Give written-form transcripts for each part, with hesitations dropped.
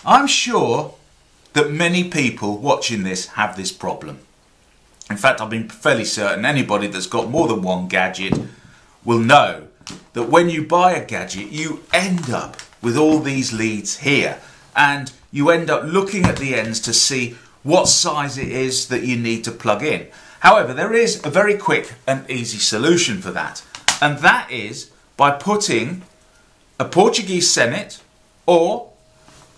I'm sure that many people watching this have this problem. In fact, I've been fairly certain anybody that's got more than one gadget will know that when you buy a gadget, you end up with all these leads here, and you end up looking at the ends to see what size it is that you need to plug in. However, there is a very quick and easy solution for that, and that is by putting a Portuguese Sennit or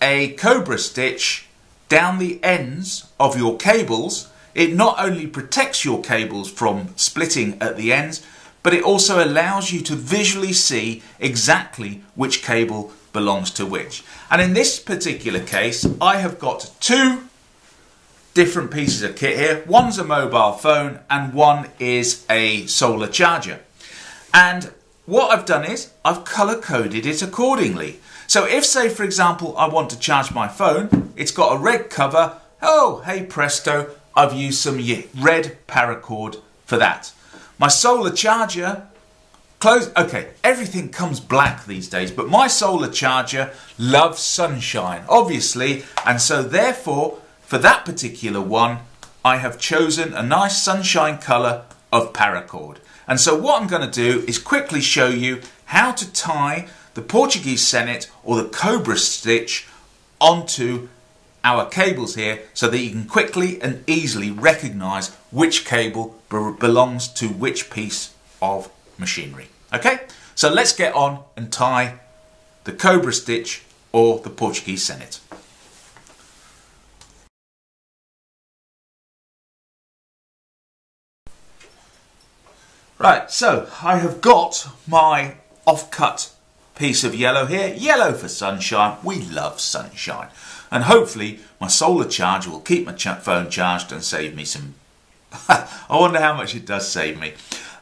a Cobra Stitch down the ends of your cables. It not only protects your cables from splitting at the ends, but it also allows you to visually see exactly which cable belongs to which. And in this particular case, I have got two different pieces of kit here. One's a mobile phone and one is a solar charger. And what I've done is I've color coded it accordingly. So if, say for example, I want to charge my phone, it's got a red cover. Oh, hey presto, I've used some red paracord for that. My solar charger, okay, everything comes black these days, but my solar charger loves sunshine, obviously, and so therefore, for that particular one, I have chosen a nice sunshine colour of paracord. And so what I'm going to do is quickly show you how to tie the Portuguese Sennit or the Cobra Stitch onto our cables here, so that you can quickly and easily recognise which cable belongs to which piece of machinery. Okay, so let's get on and tie the Cobra Stitch or the Portuguese Sennit. Right, so I have got my off-cut piece of yellow here. Yellow for sunshine. We love sunshine. And hopefully my solar charger will keep my phone charged and save me some... I wonder how much it does save me.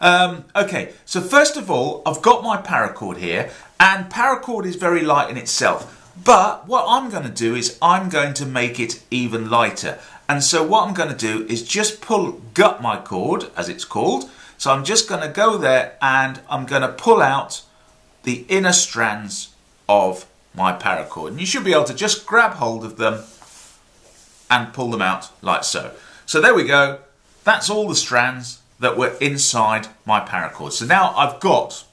Okay, so first of all, I've got my paracord here, and paracord is very light in itself. But what I'm going to do is I'm going to make it even lighter. And so what I'm going to do is just gut my cord, as it's called. So I'm just going to go there and I'm going to pull out the inner strands of my paracord. And you should be able to just grab hold of them and pull them out like so. So there we go. That's all the strands that were inside my paracord. So now I've got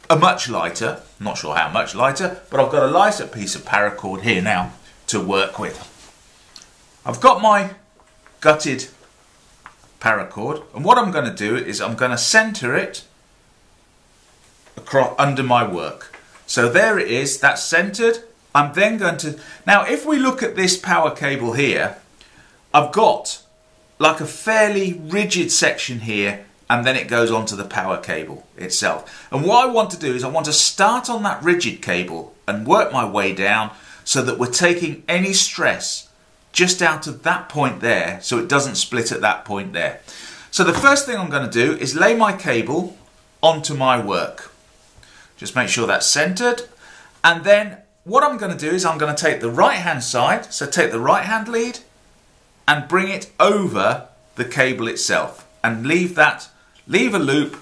a much lighter, not sure how much lighter, but I've got a lighter piece of paracord here now to work with. I've got my gutted paracord, and what I'm going to do is I'm going to center it across under my work. So there it is, that's centered. I'm then going to, now if we look at this power cable here, I've got like a fairly rigid section here, and then it goes onto the power cable itself. And what I want to do is I want to start on that rigid cable and work my way down so that we're taking any stress just out of that point there, so it doesn't split at that point there. So the first thing I'm going to do is lay my cable onto my work. Just make sure that's centered. And then what I'm going to do is I'm going to take the right hand side, so take the right hand lead and bring it over the cable itself and leave a loop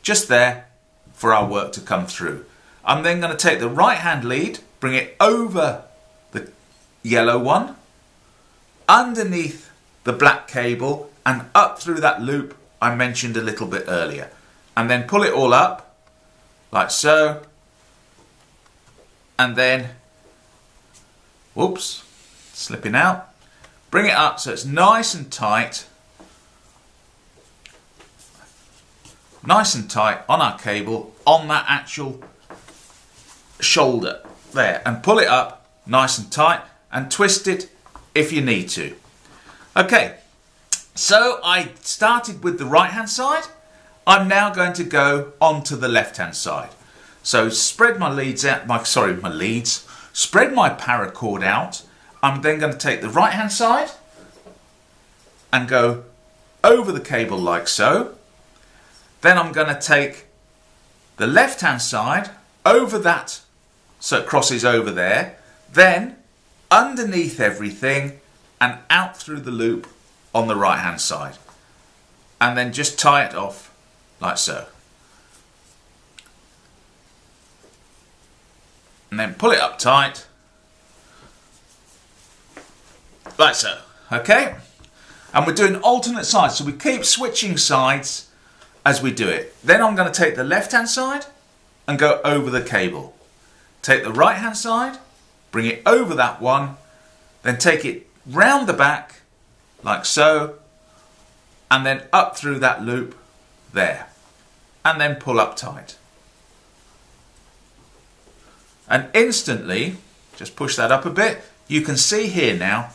just there for our work to come through. I'm then going to take the right hand lead, bring it over the yellow one, underneath the black cable and up through that loop I mentioned a little bit earlier, and then pull it all up like so, and then whoops, slipping out, bring it up so it's nice and tight on our cable on that actual shoulder there, and pull it up nice and tight and twist it if you need to. Okay, so I started with the right hand side. I'm now going to go onto the left hand side. So spread my leads out, spread my paracord out. I'm then going to take the right hand side and go over the cable like so. Then I'm going to take the left hand side over that so it crosses over there, then underneath everything and out through the loop on the right hand side, and then just tie it off like so, and then pull it up tight like so, okay? And we're doing alternate sides, so we keep switching sides as we do it. Then I'm going to take the left hand side and go over the cable. Take the right hand side, bring it over that one, then take it round the back like so, and then up through that loop there, and then pull up tight. And instantly, just push that up a bit, you can see here now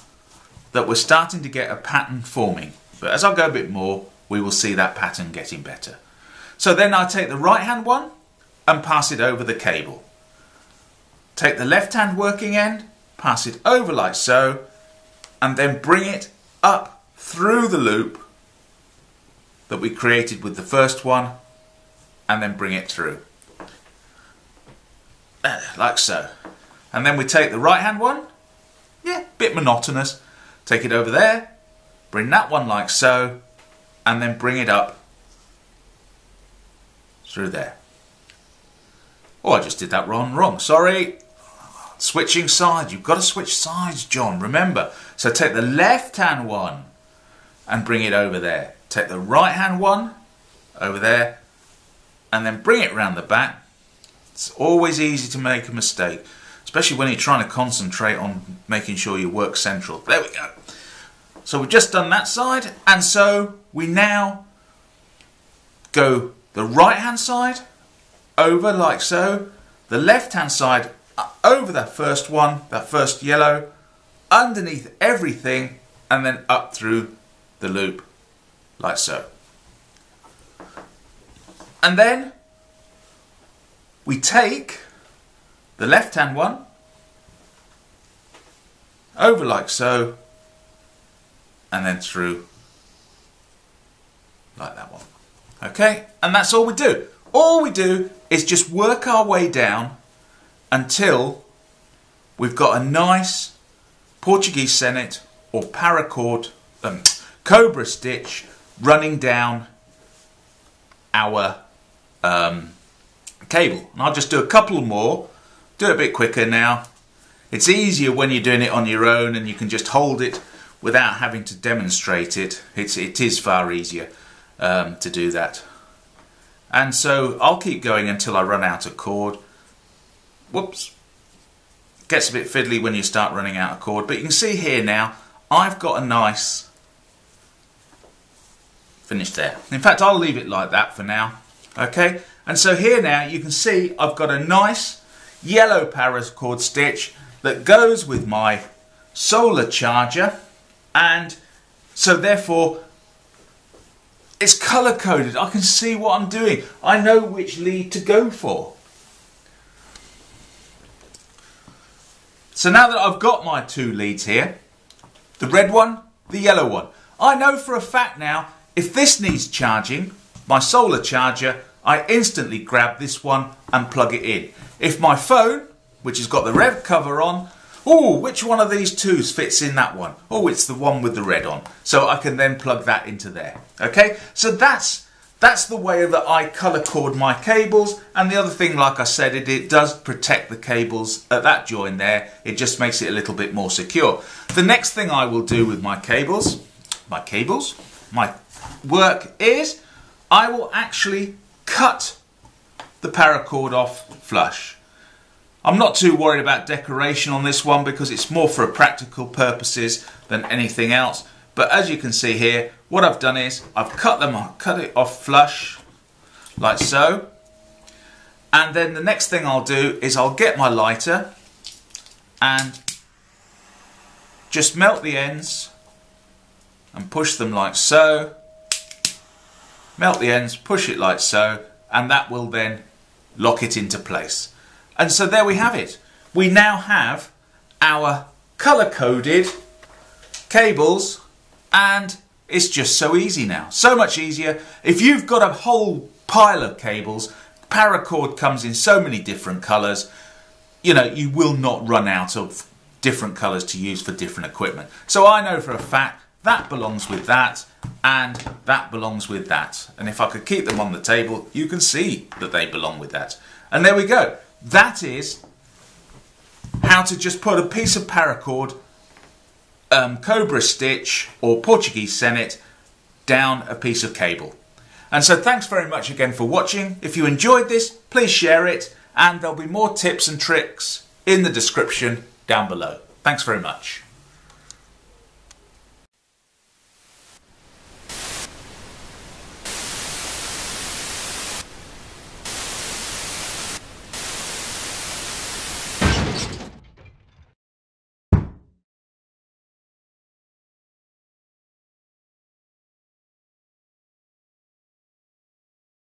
that we're starting to get a pattern forming. But as I go a bit more, we will see that pattern getting better. So then I take the right hand one and pass it over the cable. Take the left hand working end, pass it over like so, and then bring it up through the loop that we created with the first one, and then bring it through. Like so. And then we take the right hand one, yeah, bit monotonous, take it over there, bring that one like so, and then bring it up through there. Oh, I just did that wrong, sorry. Switching sides, you've got to switch sides, John, remember. So take the left hand one and bring it over there. Take the right hand one over there and then bring it round the back. It's always easy to make a mistake, especially when you're trying to concentrate on making sure you work central. There we go. So we've just done that side, and so we now go the right hand side over like so, the left hand side over that first one, that first yellow, underneath everything, and then up through the loop like so. And then we take the left hand one over like so, and then through like that one. Okay, and that's all we do. All we do is just work our way down until we've got a nice Portuguese Sennit or Paracord Cobra Stitch running down our cable. And I'll just do a couple more, do it a bit quicker now. It's easier when you're doing it on your own and you can just hold it without having to demonstrate it. It is far easier to do that. And so I'll keep going until I run out of cord. Whoops. Gets a bit fiddly when you start running out of cord, but you can see here now I've got a nice finish there. In fact, I'll leave it like that for now. Okay, and so here now you can see I've got a nice yellow paracord stitch that goes with my solar charger, and so therefore it's color coded. I can see what I'm doing. I know which lead to go for. So now that I've got my two leads here, the red one, the yellow one, I know for a fact now if this needs charging, my solar charger, I instantly grab this one and plug it in. If my phone, which has got the red cover on, oh, which one of these two fits in that one? Oh, it's the one with the red on. So I can then plug that into there. Okay, so that's the way that I colour cord my cables. And the other thing, like I said, it does protect the cables at that join there. It just makes it a little bit more secure. The next thing I will do with my work is I will actually cut the paracord off flush. I'm not too worried about decoration on this one because it's more for practical purposes than anything else. But as you can see here, what I've done is I've cut it off flush like so. And then the next thing I'll do is I'll get my lighter and just melt the ends and push them like so. Melt the ends, push it like so, and that will then lock it into place. And so there we have it. We now have our color-coded cables, and it's just so easy now. So much easier. If you've got a whole pile of cables, paracord comes in so many different colors, you know, you will not run out of different colors to use for different equipment. So I know for a fact that belongs with that, and that belongs with that. And if I could keep them on the table, you can see that they belong with that. And there we go. That is how to just put a piece of paracord Cobra Stitch or Portuguese Sennit down a piece of cable. And so thanks very much again for watching. If you enjoyed this, please share it, and there'll be more tips and tricks in the description down below. Thanks very much.